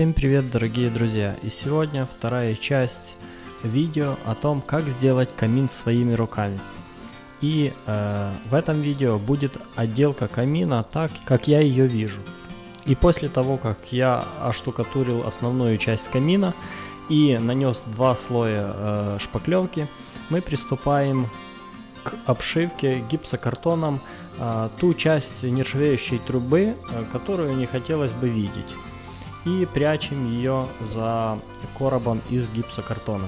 Всем привет, дорогие друзья! И сегодня вторая часть видео о том, как сделать камин своими руками. И в этом видео будет отделка камина так, как я ее вижу. И после того, как я оштукатурил основную часть камина и нанес два слоя шпаклевки, мы приступаем к обшивке гипсокартоном ту часть нержавеющей трубы, которую не хотелось бы видеть. И прячем ее за коробом из гипсокартона.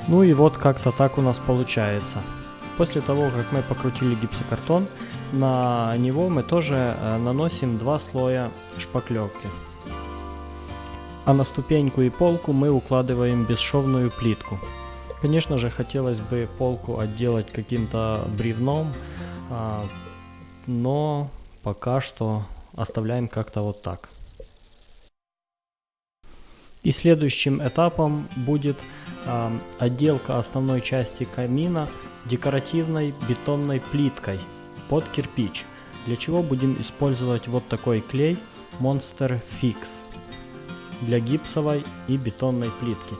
Ну и вот как-то так у нас получается. После того, как мы покрутили гипсокартон, на него мы тоже наносим два слоя шпаклевки. А на ступеньку и полку мы укладываем бесшовную плитку. Конечно же, хотелось бы полку отделать каким-то бревном, но пока что оставляем как-то вот так. И следующим этапом будет отделка основной части камина декоративной бетонной плиткой под кирпич, для чего будем использовать вот такой клей Monster Fix для гипсовой и бетонной плитки.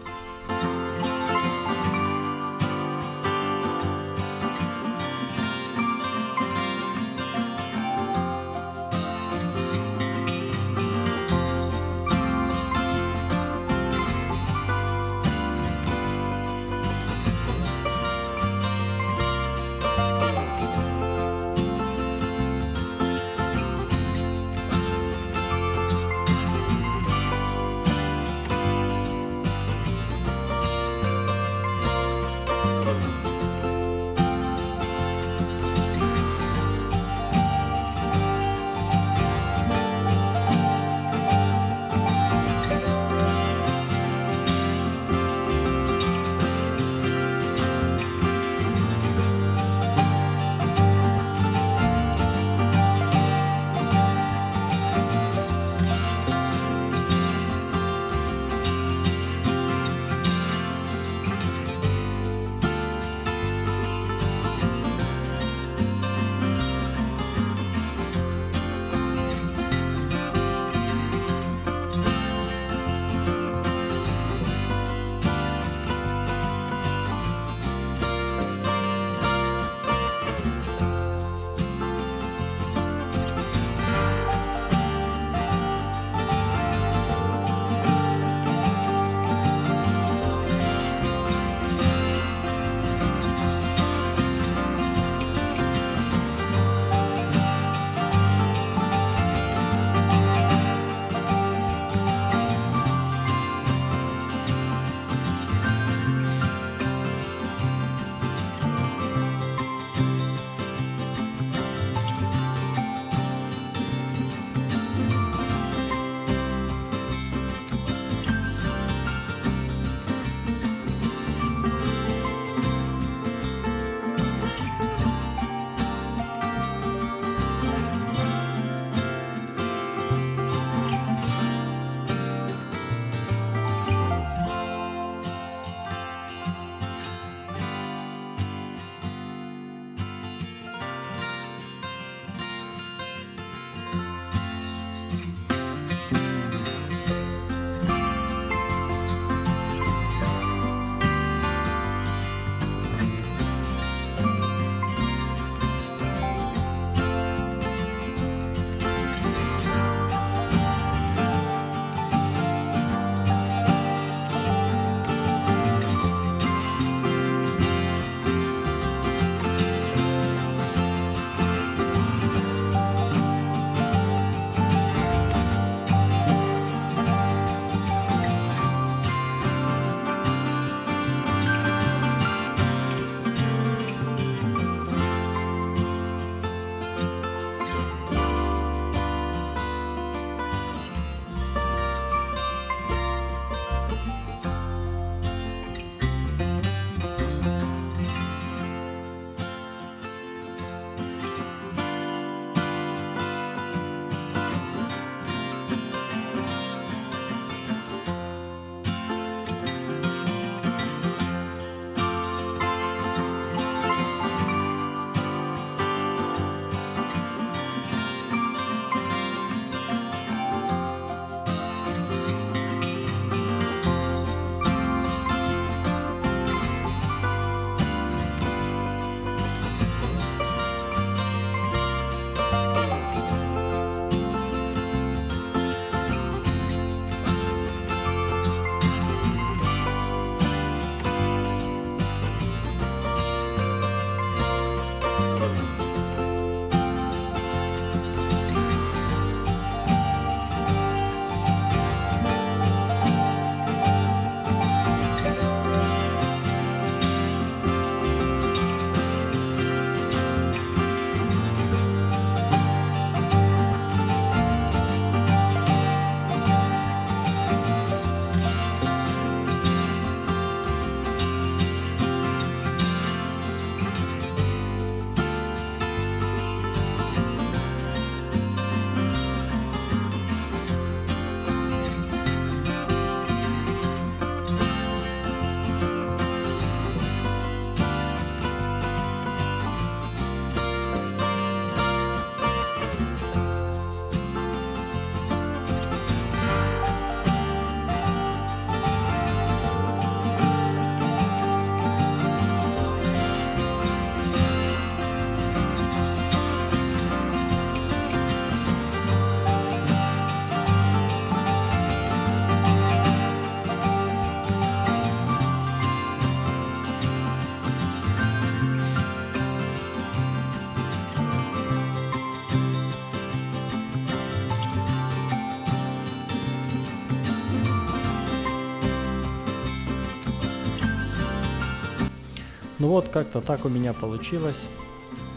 Ну вот, как-то так у меня получилось.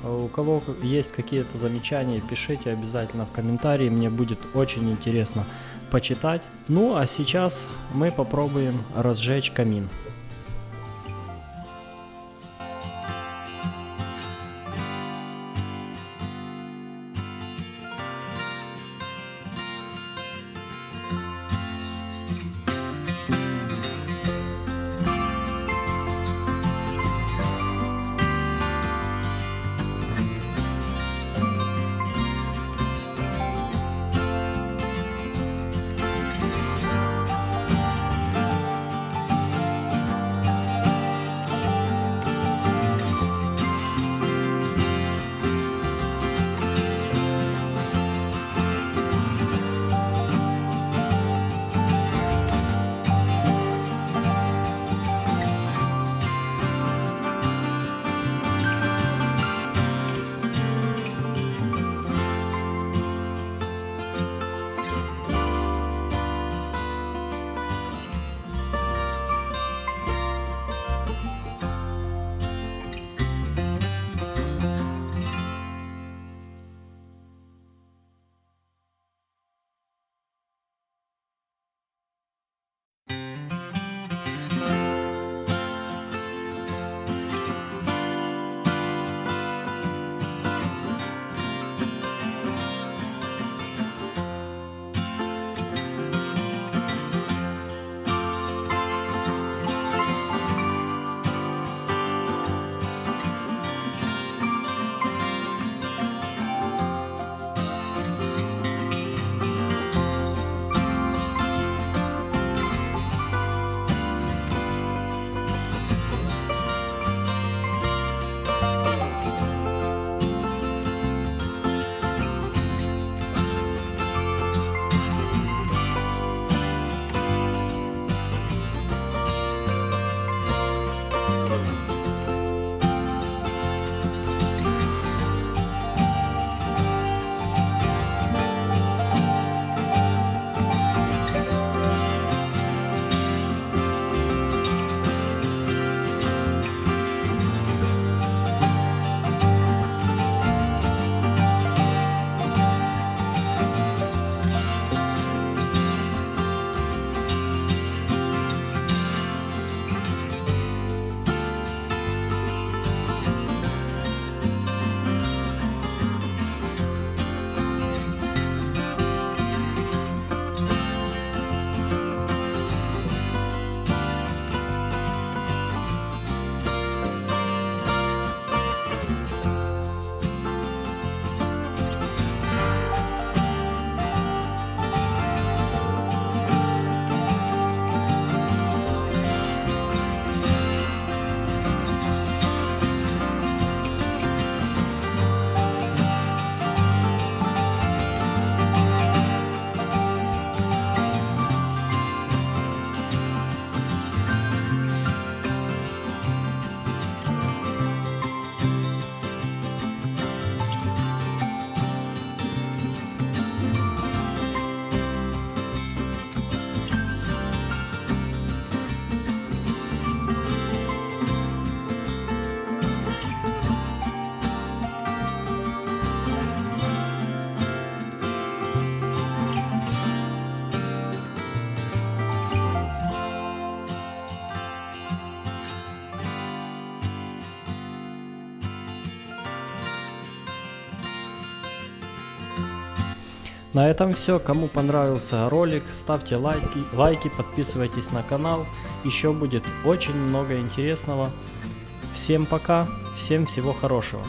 У кого есть какие-то замечания, пишите обязательно в комментарии, мне будет очень интересно почитать. Ну а сейчас мы попробуем разжечь камин. На этом все. Кому понравился ролик, ставьте лайки, подписывайтесь на канал. Еще будет очень много интересного. Всем пока, всем всего хорошего.